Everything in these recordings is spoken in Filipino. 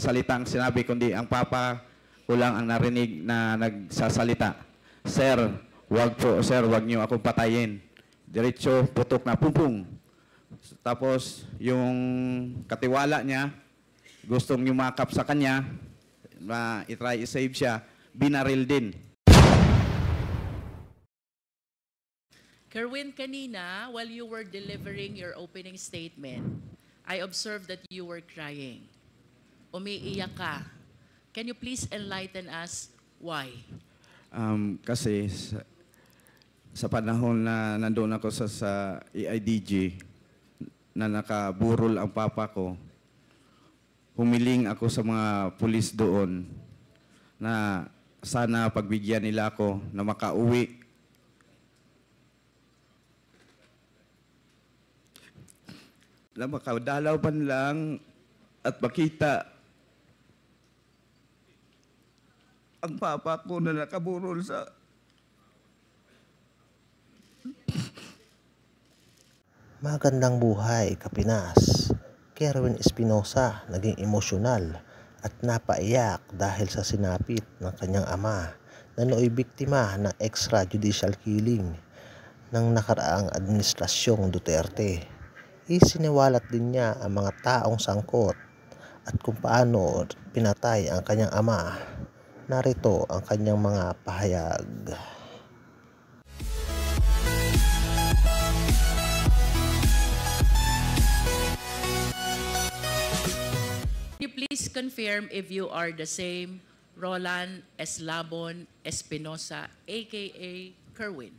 salitang sinabi, kundi ang Papa ko lang ang narinig na nagsasalita. Sir, wag po, sir, wag niyo akong patayin. Diretso, putok na, pum. Tapos, yung katiwala niya, gustong yumakap sa kanya, na itry i-save siya, binaril din. Kerwin, kanina, while you were delivering your opening statement, I observed that you were crying. Umiiyak ka. Can you please enlighten us why? Kasi sa panahon na nandoon ako sa EIDG, na nakaburol ang Papa ko, humiling ako sa mga pulis doon na sana pagbigyan nila ako na makauwi. Na makadalaw man lang at makita ang Papa ko na nakaburol sa... Magandang buhay, Kapinas. Kerwin Espinosa naging emosyonal at napaiyak dahil sa sinapit ng kanyang ama na nooy biktima ng extrajudicial killing ng nakaraang administrasyong Duterte. Isiniwalat din niya ang mga taong sangkot at kung paano pinatay ang kanyang ama. Narito ang kanyang mga pahayag. Can you please confirm if you are the same Roland Eslabon Espinosa, aka Kerwin?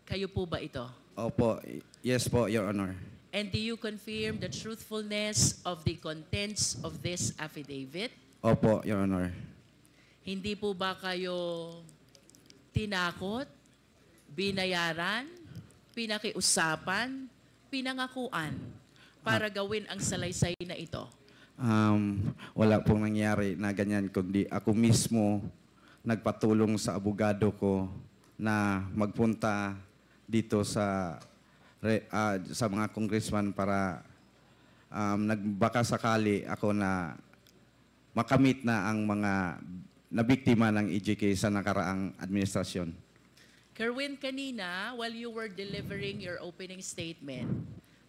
Kayo po ba ito? Opo, yes po, Your Honor. And do you confirm the truthfulness of the contents of this affidavit? Opo, Your Honor. Hindi po ba kayo tinakot, binayaran, pinakiusapan, pinangakuan para gawin ang salaysay na ito? Wala pong nangyari na ganyan, kundi ako mismo nagpatulong sa abogado ko na magpunta dito sa mga congressman para nagbaka sakali ako na makamit na ang mga nabiktima ng EJK sa nakaraang administrasyon. Kerwin, kanina, while you were delivering your opening statement,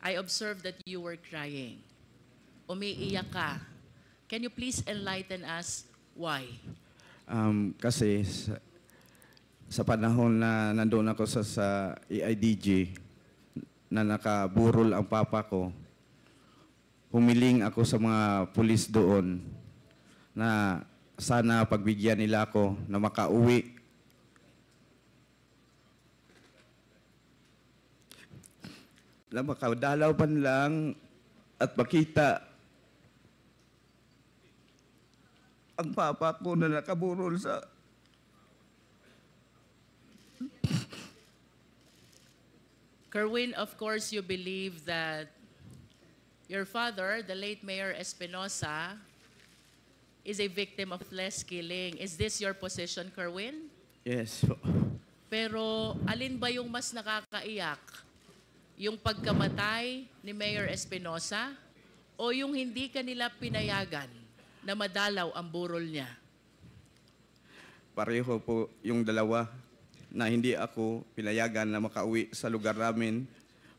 I observed that you were crying. Umiiyak ka. Can you please enlighten us why? Kasi sa panahon na nandoon ako sa EIDG, na nakaburol ang Papa ko, humiling ako sa mga pulis doon na sana pagbigyan nila ako na makauwi. Na makadalaw man lang at makita ang Papa ko na nakaburol sa... Kerwin, of course, you believe that your father, the late Mayor Espinosa, is a victim of flesh killing. Is this your position, Kerwin? Yes. Pero alin ba yung mas nakakaiyak? Yung pagkamatay ni Mayor Espinosa o yung hindi kanila pinayagan na madalaw ang burol niya? Pareho po yung dalawa na hindi ako pinayagan na makauwi sa lugar namin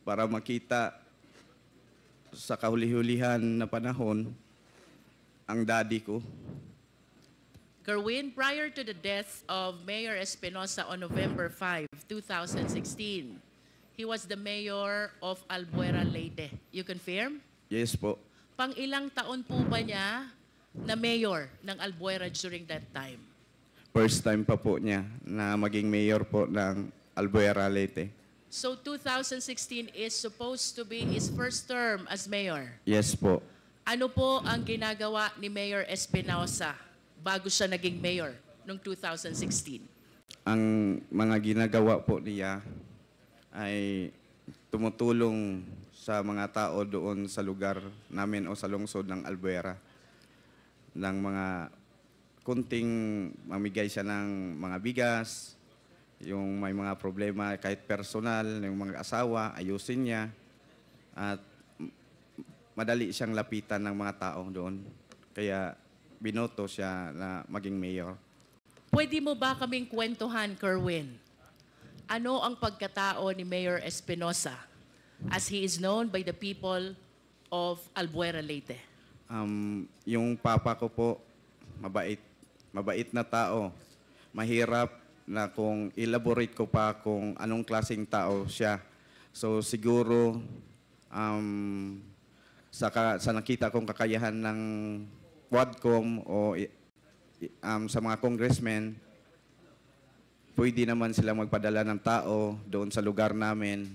para makita sa kahuli-hulihan na panahon ang daddy ko. Kerwin, prior to the death of Mayor Espinosa on November 5, 2016, he was the mayor of Albuera, Leyte. You confirm? Yes po. Pang ilang taon po ba niya na mayor ng Albuera during that time? First time pa po niya na maging mayor po ng Albuera, Leyte. So 2016 is supposed to be his first term as mayor. Yes po. Ano po ang ginagawa ni Mayor Espinosa bago siya naging mayor noong 2016? Ang mga ginagawa po niya ay tumutulong sa mga tao doon sa lugar namin o sa lungsod ng Albuera ng mga kunting mamigay siya ng mga bigas, yung may mga problema kahit personal, yung mga asawa, ayusin niya at madali siyang lapitan ng mga tao doon. Kaya binoto siya na maging mayor. Pwede mo ba kaming kwentuhan, Kerwin? Ano ang pagkatao ni Mayor Espinosa as he is known by the people of Albuera, Leyte? Yung papa ko po, mabait. Mabait na tao. Mahirap na kung elaborate ko pa kung anong klaseng tao siya. So siguro sa nakita kong kakayahan ng Quadcom o sa mga congressmen, pwede naman sila magpadala ng tao doon sa lugar namin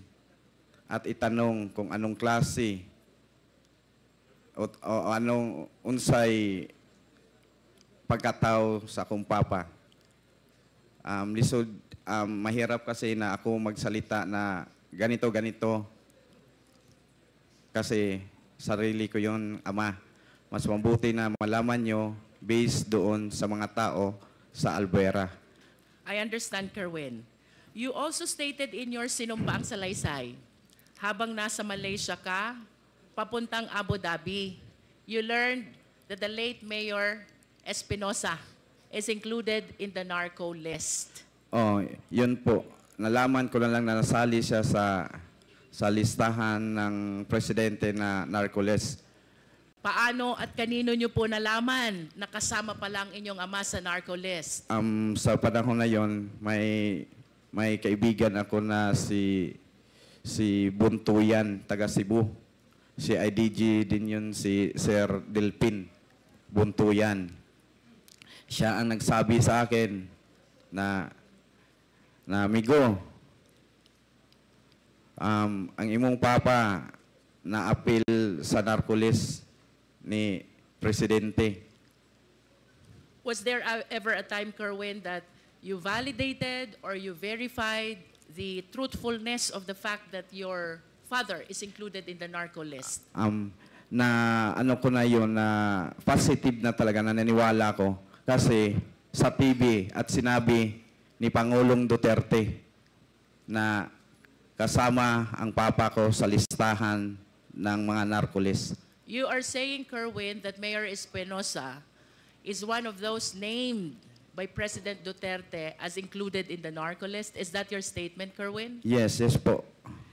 at itanong kung anong klase o anong unsay pagkatao sa akong papa. Lisod, mahirap kasi na ako magsalita na ganito kasi sarili ko yon, ama. Mas mabuti na malaman nyo based doon sa mga tao sa Albuera. I understand, Kerwin. You also stated in your sinumpaang salaysay, habang nasa Malaysia ka, papuntang Abu Dhabi, you learned that the late Mayor Espinosa is included in the narco list. Oh, yun po. Nalaman ko na lang na nasali siya sa listahan ng presidente na narco list. Paano at kanino nyo po nalaman na kasama pa lang inyong ama sa narco list? Sa panahon na yon, may kaibigan ako na si Buntuyan, taga Cebu. Si IDG din yun, si Sir Delpin Buntuyan. Siya ang nagsabi sa akin na amigo, ang imong papa na apil sa narco list ni Presidente. Was there ever a time, Kerwin, that you validated or you verified the truthfulness of the fact that your father is included in the narco list? Na ano ko na yun, na positive na talaga, na naniwala ko. Kasi sa TV at sinabi ni Pangulong Duterte na kasama ang papa ko sa listahan ng mga narco list. You are saying, Kerwin, that Mayor Espinosa is one of those named by President Duterte as included in the narco list. Is that your statement, Kerwin? Yes po.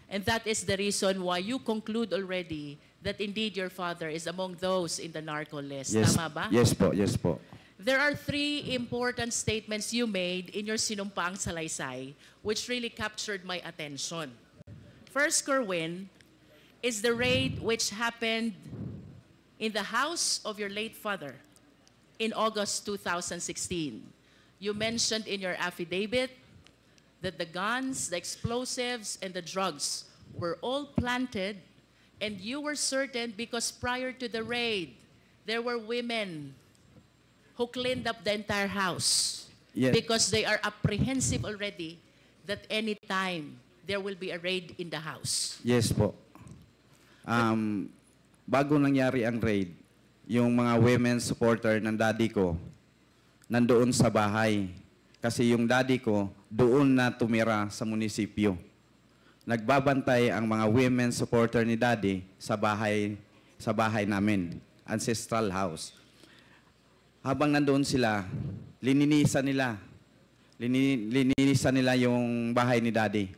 And that is the reason why you conclude already that indeed your father is among those in the narco list. Yes, Tama ba? yes po. There are three important statements you made in your sinumpaang salaysay which really captured my attention. First, Kerwin, is the raid which happened in the house of your late father in August 2016. You mentioned in your affidavit that the guns, the explosives, and the drugs were all planted, and you were certain because prior to the raid, there were women who cleaned up the entire house. Yes. Because they are apprehensive already that any time there will be a raid in the house. Yes po. Bago nangyari ang raid, yung mga women supporter ng daddy ko nandoon sa bahay. Kasi yung daddy ko doon na tumira sa munisipyo. Nagbabantay ang mga women supporter ni daddy sa bahay namin, ancestral house. Habang nandoon sila, lininisan nila yung bahay ni daddy.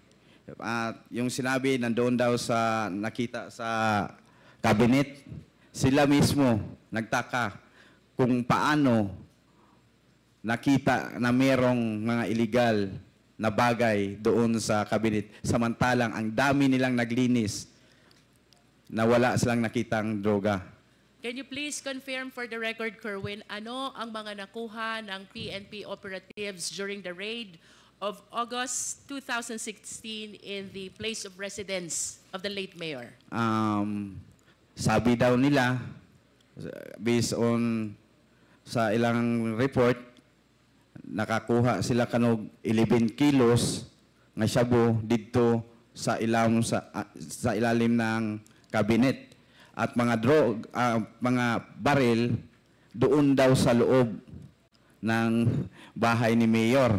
At yung sinabi, nandoon daw sa nakita sa cabinet, sila mismo nagtaka kung paano nakita na merong mga illegal na bagay doon sa cabinet. Samantalang ang dami nilang naglinis na wala silang nakitang droga. Can you please confirm for the record, Kerwin, ano ang mga nakuha ng PNP operatives during the raid of August 2016 in the place of residence of the late mayor? Sabi daw nila, based on sa ilang report, nakakuha sila kanog 11 kilos nga shabu dito sa ilalim ng cabinet. At mga mga baril doon daw sa loob ng bahay ni Mayor.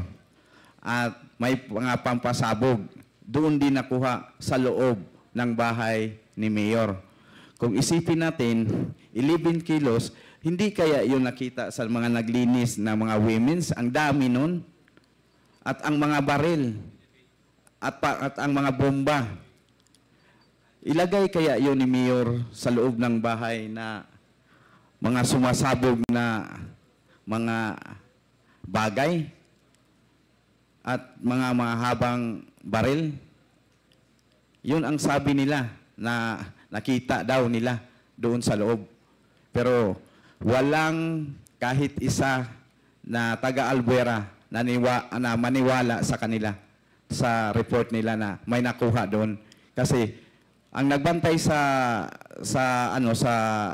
At may mga pampasabog doon din nakuha sa loob ng bahay ni Mayor. Kung isipin natin, 11 kilos, hindi kaya yun nakita sa mga naglinis na mga women's, ang dami nun, at ang mga baril, at ang mga bomba. Ilagay kaya yun ni Mayor sa loob ng bahay na mga sumasabog na mga bagay at mga mahabang baril? Yun ang sabi nila na nakita daw nila doon sa loob. Pero walang kahit isa na taga-Albuera na maniwala sa kanila sa report nila na may nakuha doon. Kasi ang nagbantay sa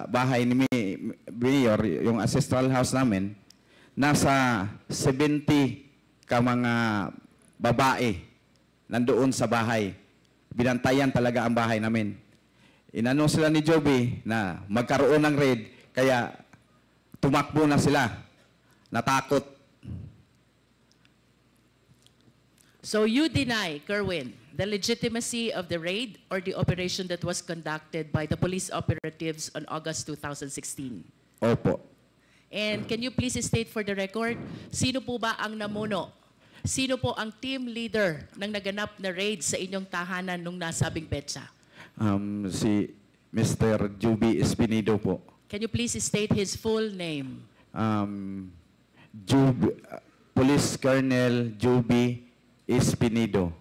bahay ni Mayor, yung ancestral house namin, nasa 70 ka mga babae nandoon sa bahay. Binantayan talaga ang bahay namin. Inano sila ni Joby na magkaroon ng raid, kaya tumakbo na sila. Natakot. So you deny, Kerwin, the legitimacy of the raid or the operation that was conducted by the police operatives on August 2016? Opo. And can you please state for the record, sino po ba ang namuno? Sino po ang team leader ng naganap na raid sa inyong tahanan nung nasabing petsa? Si Mr. Joby Espinido po. Can you please state his full name? Police Colonel Joby Espinido.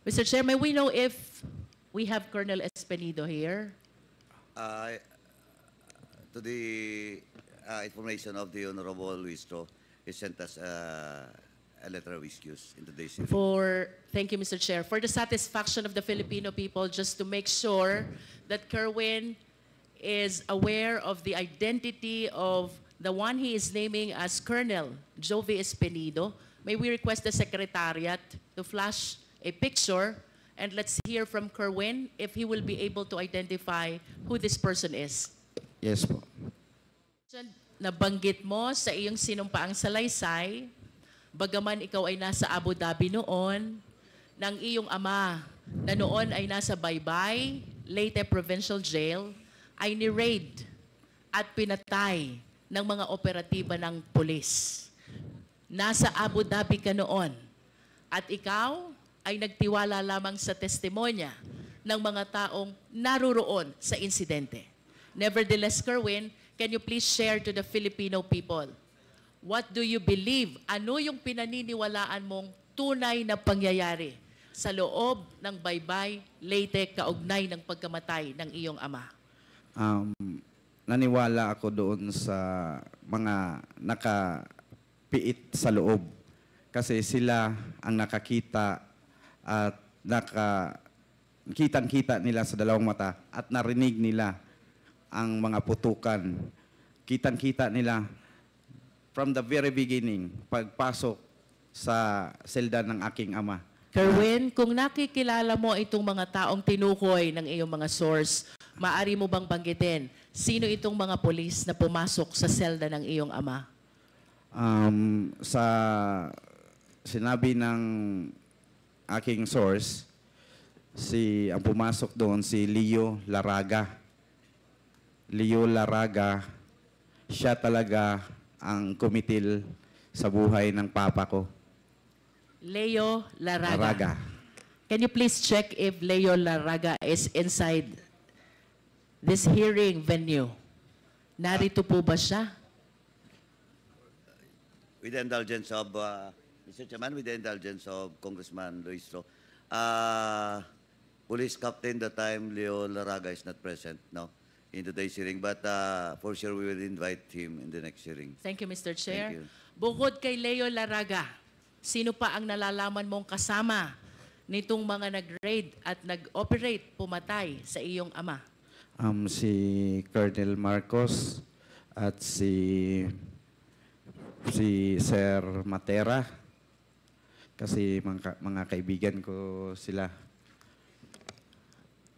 Mr. Chair, may we know if we have Colonel Espinido here? To the information of the Honorable Luistro, he sent us a letter of excuse in today's hearing. Thank you, Mr. Chair. For the satisfaction of the Filipino people, just to make sure that Kerwin is aware of the identity of the one he is naming as Colonel Joby Espinido, may we request the Secretariat to flash a picture and let's hear from Kerwin if he will be able to identify who this person is. Yes po. Nabanggit mo sa iyong sinumpaang salaysay, bagaman ikaw ay nasa Abu Dhabi noon, ng iyong ama na noon ay nasa Baybay, Leyte Provincial Jail, ay ni-raid at pinatay ng mga operatiba ng pulis. Nasa Abu Dhabi ka noon at ikaw ay nagtiwala lamang sa testimonya ng mga taong naruroon sa insidente. Nevertheless, Kerwin, can you please share to the Filipino people, what do you believe? Ano yung pinaniniwalaan mong tunay na pangyayari sa loob ng Baybay, Leyte, kaugnay ng pagkamatay ng iyong ama? Naniwala ako doon sa mga nakapiit sa loob. Kasi sila ang nakakita at kitang-kita nila sa dalawang mata at narinig nila ang mga putukan. Kitang-kita nila from the very beginning, pagpasok sa selda ng aking ama. Kerwin, kung nakikilala mo itong mga taong tinukoy ng iyong mga source, maaari mo bang banggitin sino itong mga polis na pumasok sa selda ng iyong ama? Sa sinabi ng aking source, ang pumasok doon si Leo Laraga. Leo Laraga, siya talaga ang kumitil sa buhay ng papa ko. Leo Laraga. Laraga. Can you please check if Leo Laraga is inside this hearing venue? Narito po ba siya? With the indulgence of, Mr. Chairman, with the indulgence of Congressman Luistro, Police Captain that time, Leo Laraga, is not present now in today's hearing, but for sure we will invite him in the next hearing. Thank you, Mr. Chair. Thank you. Bukod kay Leo Laraga, sino pa ang nalalaman mong kasama nitong mga nag-raid at nag-operate pumatay sa iyong ama? Si Colonel Marcos at si Sir Matera. Kasi mga kaibigan ko sila.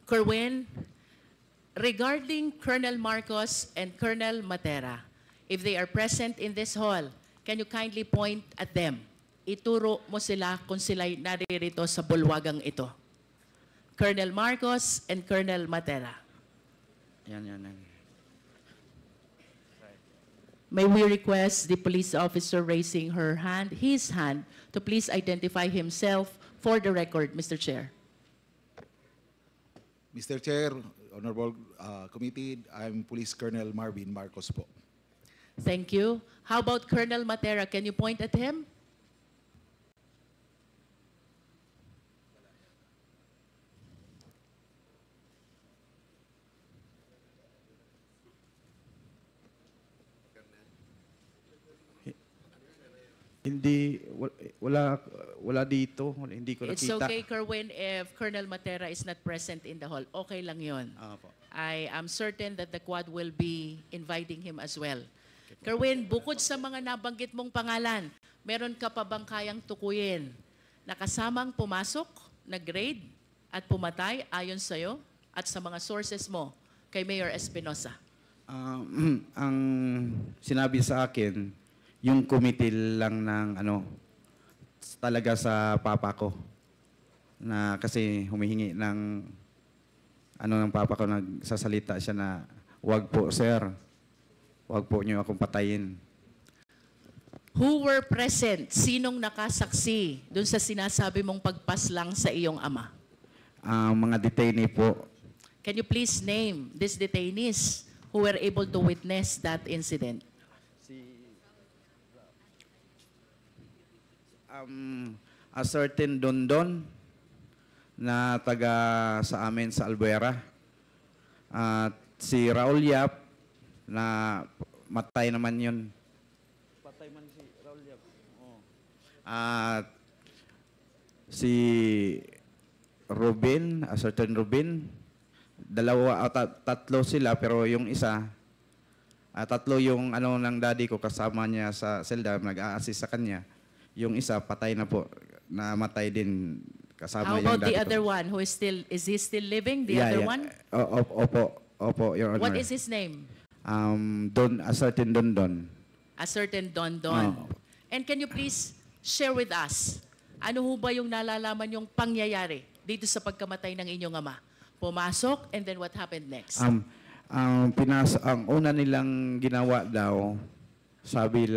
Kerwin, regarding Colonel Marcos and Colonel Matera, if they are present in this hall, can you kindly point at them? Ituro mo sila kung sila'y naririto sa bulwagang ito. Colonel Marcos and Colonel Matera. Yan. may we request the police officer raising his hand, to please identify himself for the record, Mr. Chair. Mr. Chair, Honorable Committee, I'm Police Colonel Marvin Marcos po. Thank you. How about Colonel Matera? Can you point at him? Hindi, wala dito. Hindi ko It's nakita. okay, Kerwin, if Colonel Matera is not present in the hall. Okay lang yun. Opo. I am certain that the quad will be inviting him as well. Kerwin, bukod sa mga nabanggit mong pangalan, meron ka pa bang kayang tukuyin na kasamang pumasok, nag-raid at pumatay ayon sa'yo at sa mga sources mo kay Mayor Espinosa? Ang sinabi sa akin, yung committee lang ng talaga sa papa ko. Na kasi humihingi ng ng papa ko, nagsasalita siya na, "Wag po, sir. Wag po niyo akong patayin." Who were present? Sinong nakasaksi dun sa sinasabi mong pagpaslang sa iyong ama? Mga detainee po. Can you please name these detainees who were able to witness that incident? A certain Dondon na taga sa amin sa Albuera. At si Raul Yap na matay naman yun. Patay man si Raul Yap. At si Robin, a certain Robin, tatlo sila, pero yung isa, tatlo yung ng daddy ko kasama niya sa selda, nag-a-assist sa kanya. Yung isa, patay na po, namatay din kasama How yung about daddy the ko. other one who is he still living? The other one? Opo, Your Honor. What is his name? A certain Dondon. A certain Don Don. Oo. And can you please share with us, ano ho ba yung nalalaman yung pangyayari dito sa pagkamatay ng inyong ama? Pumasok, and then what happened next? Ang una nilang ginawa daw, sabi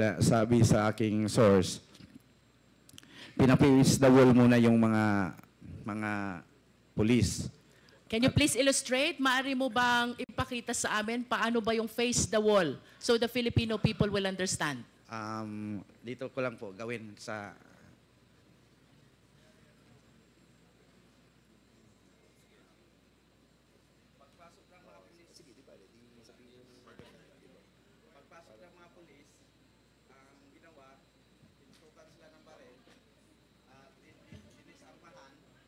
sa aking source, pinapis the wall muna yung mga police. Can you please illustrate? Maaari mo bang ipakita sa amin paano ba yung face the wall so the Filipino people will understand? Dito ko lang po gawin sa... Pagpasok ng mga pulis, ang ginawa, pinutukan sila ng baril at dinisarmahan ang mga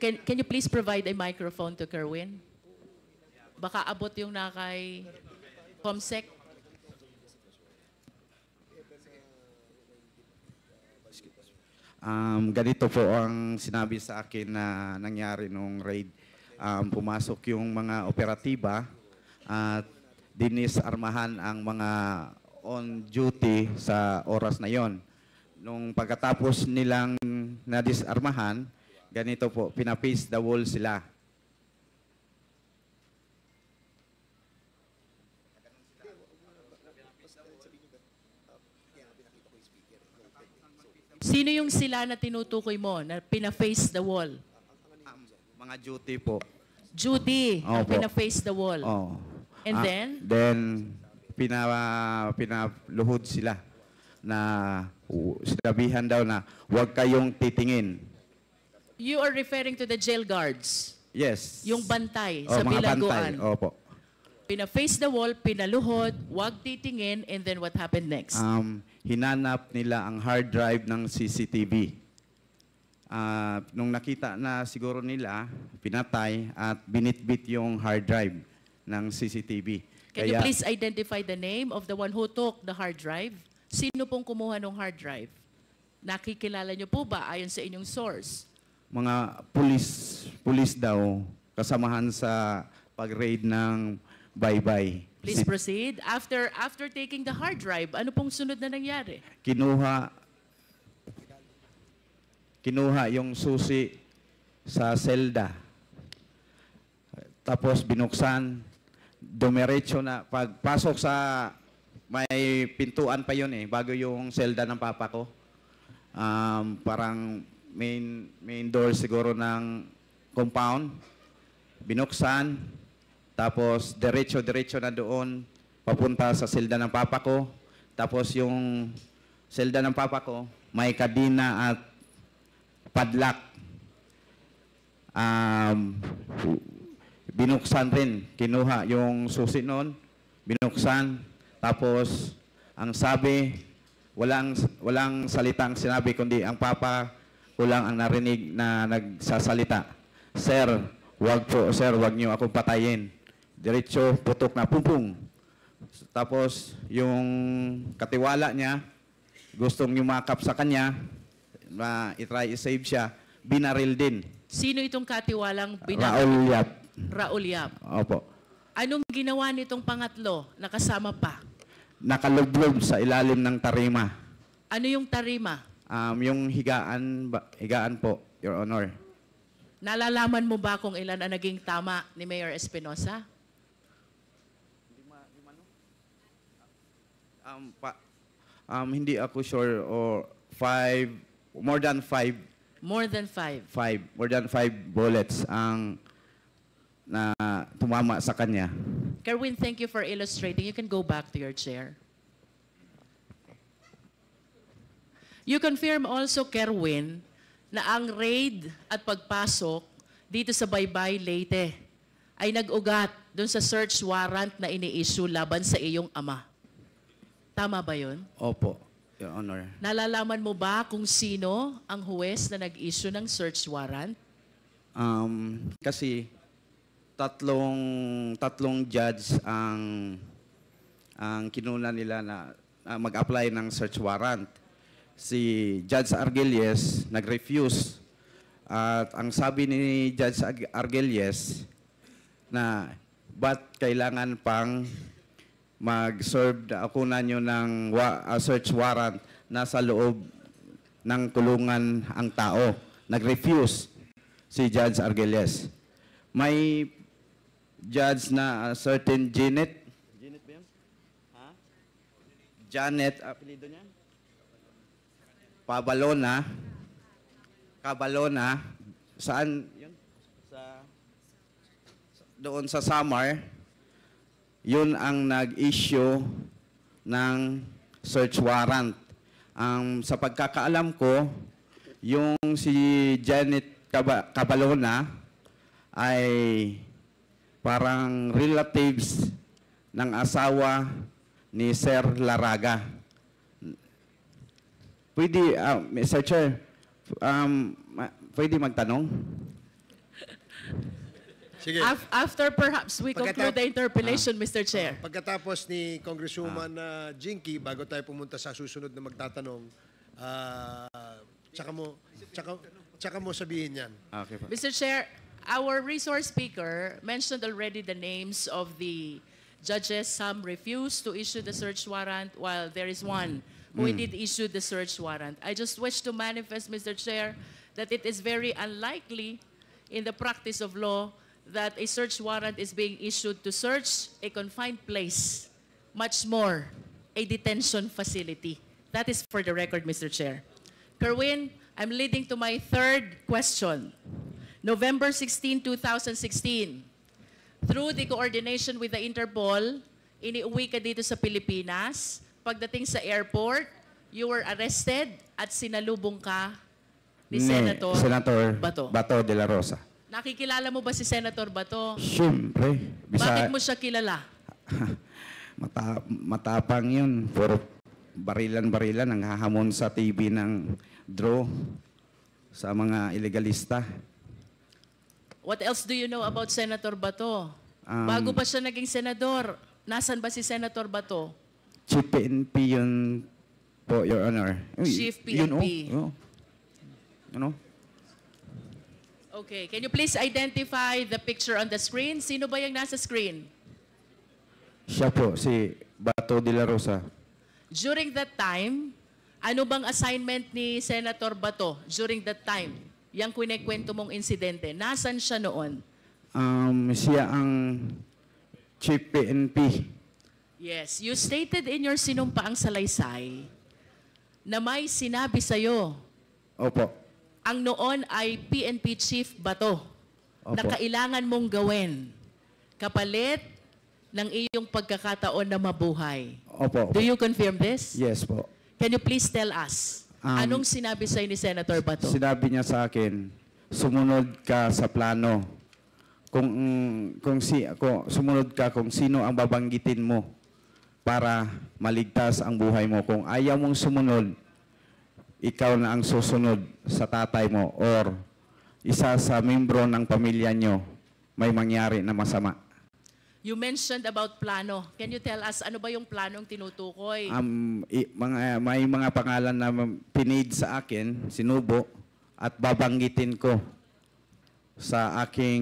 Can you please provide a microphone to Kerwin? Baka abot yung nakay Comsec. Ganito po ang sinabi sa akin na nangyari nung raid. Pumasok yung mga operatiba at dinisarmahan ang mga on duty sa oras na yon. Nung pagkatapos nilang nadisarmahan, ganito po, pinapace the wall sila. Sino yung sila na tinutukoy mo na pina-face the wall? Mga duty po. Judy, ang Opo. pina-face the wall. Oh. And then? Then, pinaluhod sila na sinabihan daw na huwag kayong titingin. You are referring to the jail guards. Yes. Yung bantay sa mga bilangguan. bantay. Opo. Pina-face the wall, pinaluhod, huwag titingin, and then what happened next? Hinanap nila ang hard drive ng CCTV. Nung nakita na siguro nila, pinatay at binitbit yung hard drive ng CCTV. Can you please identify the name of the one who took the hard drive? Sino pong kumuha ng hard drive? Nakikilala niyo po ba ayon sa inyong source? Mga pulis daw kasamahan sa pag-raid ng Baybay. Please proceed. After taking the hard drive, ano pong sunod na nangyari? Kinuha yung susi sa selda. Tapos binuksan, dumiretso na, pagpasok sa, may pintuan pa yun eh, bago yung selda ng papa ko. Parang main door siguro ng compound. Binuksan, tapos diretso na doon, papunta sa selda ng papa ko. Tapos yung selda ng papa ko, may kadina at padlock. Binuksan rin, kinuha yung susi noon, binuksan. Tapos, ang sabi, walang salitang sinabi, kundi ang papa ko lang ang narinig na nagsasalita. Sir, wag po, sir, wag niyo akong patayin. Diretso, putok na, pum. Tapos, yung katiwala niya, gustong yumakap sa kanya, na itry i-save siya, binaril din. Sino itong katiwalang Raul Yap. Raul Yap. Opo. Anong ginawa nitong pangatlo na kasama pa? Nakalublob sa ilalim ng tarima. Ano yung tarima? Yung higaan po, Your Honor. Nalalaman mo ba kung ilan ang naging tama ni Mayor Espinosa? Hindi ako sure, or more than five bullets ang na tumama sa kanya. Kerwin, thank you for illustrating. You can go back to your chair. You confirm also, Kerwin, na ang raid at pagpasok dito sa Baybay, Leyte ay nag-ugat doon sa search warrant na ini-issue laban sa iyong ama. Tama ba yun? Opo, Your Honor. Nalalaman mo ba kung sino ang huwes na nag-issue ng search warrant? Kasi tatlong judge ang kinuna nila na mag-apply ng search warrant. Si Judge Argelies nag-refuse. At ang sabi ni Judge Argelies na ba't kailangan pang mag-serve ako na nyo ng search warrant nasa loob ng kulungan ang tao. Nag-refuse si Judge Argelies. May judge na certain Janet ba yun? Ha? Janet, apelido niya? Cabalona. Saan yun? Doon sa Samar, yun ang nag-issue ng search warrant. Sa pagkakaalam ko, yung si Janet Cabalona ay parang relatives ng asawa ni Sir Laraga. Pwede, Mr. Chair, pwede magtanong? Sige. After perhaps we conclude the interpellation, Mr. Chair. Pagkatapos ni Congresswoman Jinky, bago tayo pumunta sa susunod na magtatanong, tsaka mo sabihin yan. Okay po. Mr. Chair, our resource speaker mentioned already the names of the judges. Some refused to issue the search warrant, while there is one who did issue the search warrant. I just wish to manifest, Mr. Chair, that it is very unlikely in the practice of law that a search warrant is being issued to search a confined place, much more a detention facility. That is for the record, Mr. Chair. Kerwin, I'm leading to my third question. November 16, 2016, through the coordination with the Interpol, iniuwi ka dito sa Pilipinas. Pagdating sa airport, you were arrested at sinalubong ka ni Senator Bato de la Rosa. Nakikilala mo ba si Senator Bato? Siyempre. Bakit mo siya kilala? Matapang yun. Puro barilan-barilan ang hahamon sa TV ng draw sa mga illegalista. What else do you know about Senator Bato? Bago pa siya naging senador, nasan ba si Senator Bato? Chief PNP yun po, Your Honor. Chief PNP. Ano? Okay, can you please identify the picture on the screen? Sino ba yung nasa screen? Siya po, si Bato de la Rosa. During that time, ano bang assignment ni Senator Bato during that time? Yang kwento mong insidente, nasan siya noon? Siya ang Chief PNP. Yes, you stated in your sinumpaang salaysay na may sinabi sa'yo Opo. ang noon ay PNP Chief Bato na Opo. kailangan mong gawin kapalit ng iyong pagkakataon na mabuhay. Opo. Do you confirm this? Yes po. Can you please tell us, anong sinabi sa'yo ni Senator Bato? Sinabi niya sa akin, sumunod ka sa plano. Kung sumunod ka kung sino ang babanggitin mo para maligtas ang buhay mo. Kung ayaw mong sumunod, ikaw na ang susunod sa tatay mo or isa sa membro ng pamilya nyo may mangyari na masama. You mentioned about plano. Can you tell us, ano ba yung planong tinutukoy? May mga pangalan na pinid sa akin, sinubo, at babanggitin ko sa aking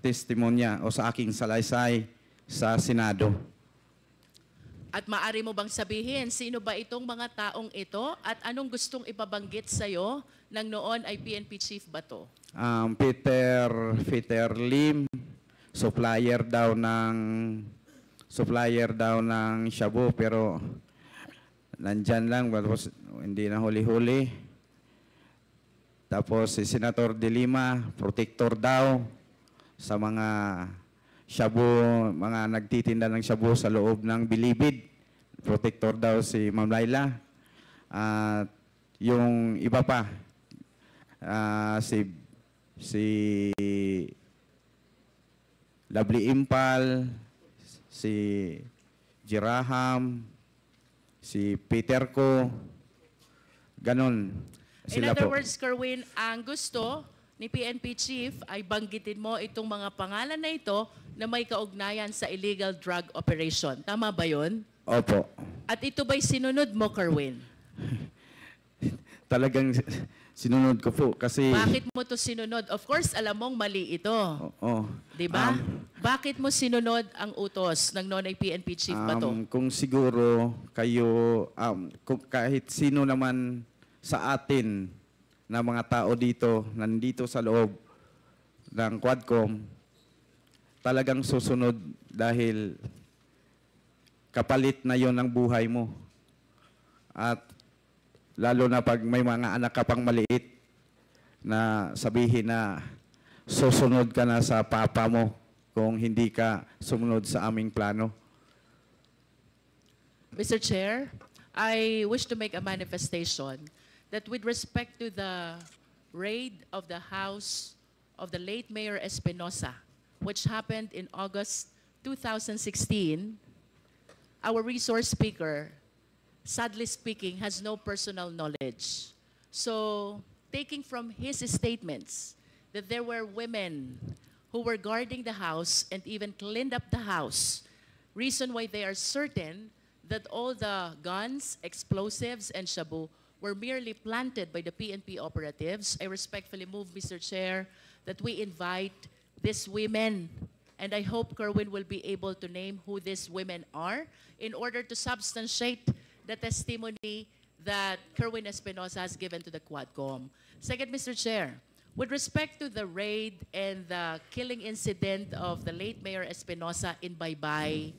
testimonya o sa aking salaysay sa Senado. At maaari mo bang sabihin, sino ba itong mga taong ito at anong gustong ipabanggit sa'yo ng noon ay PNP Chief Bato? Peter Lim, supplier daw ng shabu, pero nandyan lang, tapos hindi na huli-huli. Tapos si Senator De Lima, protector daw sa mga shabu, mga nagtitinda ng shabu sa loob ng Bilibid. Protector daw si Ma'am Laila. At yung iba pa, si Lovely Impal, si Jiraham, si Peter Ko, ganon. In Sila other po. words, Kerwin, ang gusto ni PNP Chief ay banggitin mo itong mga pangalan na ito na may kaugnayan sa illegal drug operation. Tama ba yun? Opo. At ito ba'y sinunod mo, Kerwin? Talagang sinunod ko po kasi... Bakit mo to sinunod? Of course, alam mong mali ito. Oo. Di ba? Bakit mo sinunod ang utos ng noon ay PNP Chief Bato? Kung siguro kayo, kung kahit sino naman sa atin na mga tao dito, nandito sa loob ng Quadcom, talagang susunod dahil kapalit na yon ng buhay mo. At lalo na pag may mga anak ka pang maliit na sabihin na susunod ka na sa papa mo kung hindi ka sumunod sa aming plano. Mr. Chair, I wish to make a manifestation that with respect to the raid of the house of the late Mayor Espinosa, which happened in August 2016, our resource speaker, sadly speaking, has no personal knowledge. So, taking from his statements that there were women who were guarding the house and even cleaned up the house, reason why they are certain that all the guns, explosives, and shabu were merely planted by the PNP operatives, I respectfully move, Mr. Chair, that we invite these women, and I hope Kerwin will be able to name who these women are in order to substantiate the testimony that Kerwin Espinosa has given to the Quadcom. Second, Mr. Chair, with respect to the raid and the killing incident of the late Mayor Espinosa in Baybay,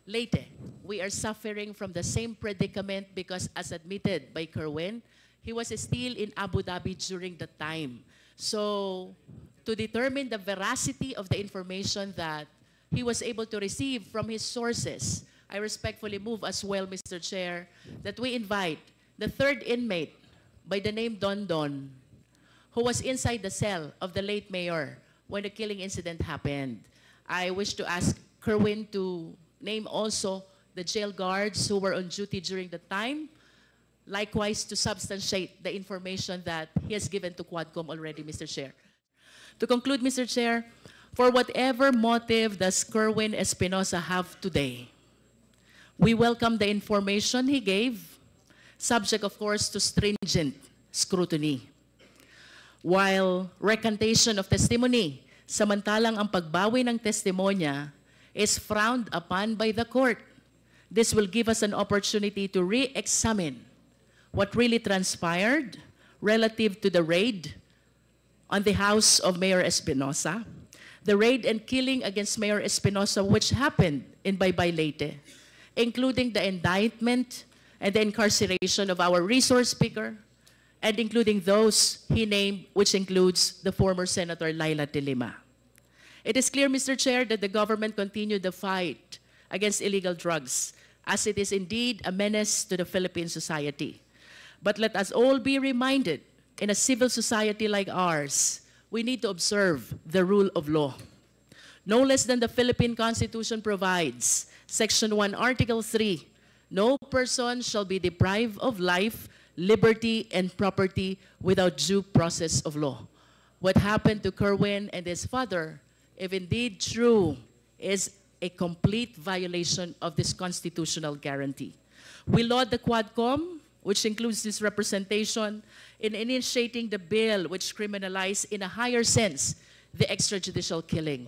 Leyte, we are suffering from the same predicament because, as admitted by Kerwin, he was still in Abu Dhabi during the time. So, to determine the veracity of the information that he was able to receive from his sources, I respectfully move as well, Mr. Chair, that we invite the third inmate by the name Don Don, who was inside the cell of the late mayor when the killing incident happened. I wish to ask Kerwin to name also the jail guards who were on duty during the time, likewise to substantiate the information that he has given to Quadcom already, Mr. Chair. To conclude, Mr. Chair, for whatever motive does Kerwin Espinosa have today, we welcome the information he gave, subject, of course, to stringent scrutiny. While recantation of testimony, samantalang ang pagbawi ng testimonya is frowned upon by the court. This will give us an opportunity to re-examine what really transpired relative to the raid on the house of Mayor Espinosa, the raid and killing against Mayor Espinosa, which happened in Baybay Leyte, including the indictment and the incarceration of our resource speaker, and including those he named, which includes the former Senator Laila De Lima. It is clear, Mr. Chair, that the government continued the fight against illegal drugs, as it is indeed a menace to the Philippine society. But let us all be reminded, in a civil society like ours, we need to observe the rule of law. No less than the Philippine Constitution provides, Section 1, Article 3, no person shall be deprived of life, liberty, and property without due process of law. What happened to Kerwin and his father, if indeed true, is a complete violation of this constitutional guarantee. We laud the Quadcom, which includes this representation, in initiating the bill which criminalizes in a higher sense the extrajudicial killing.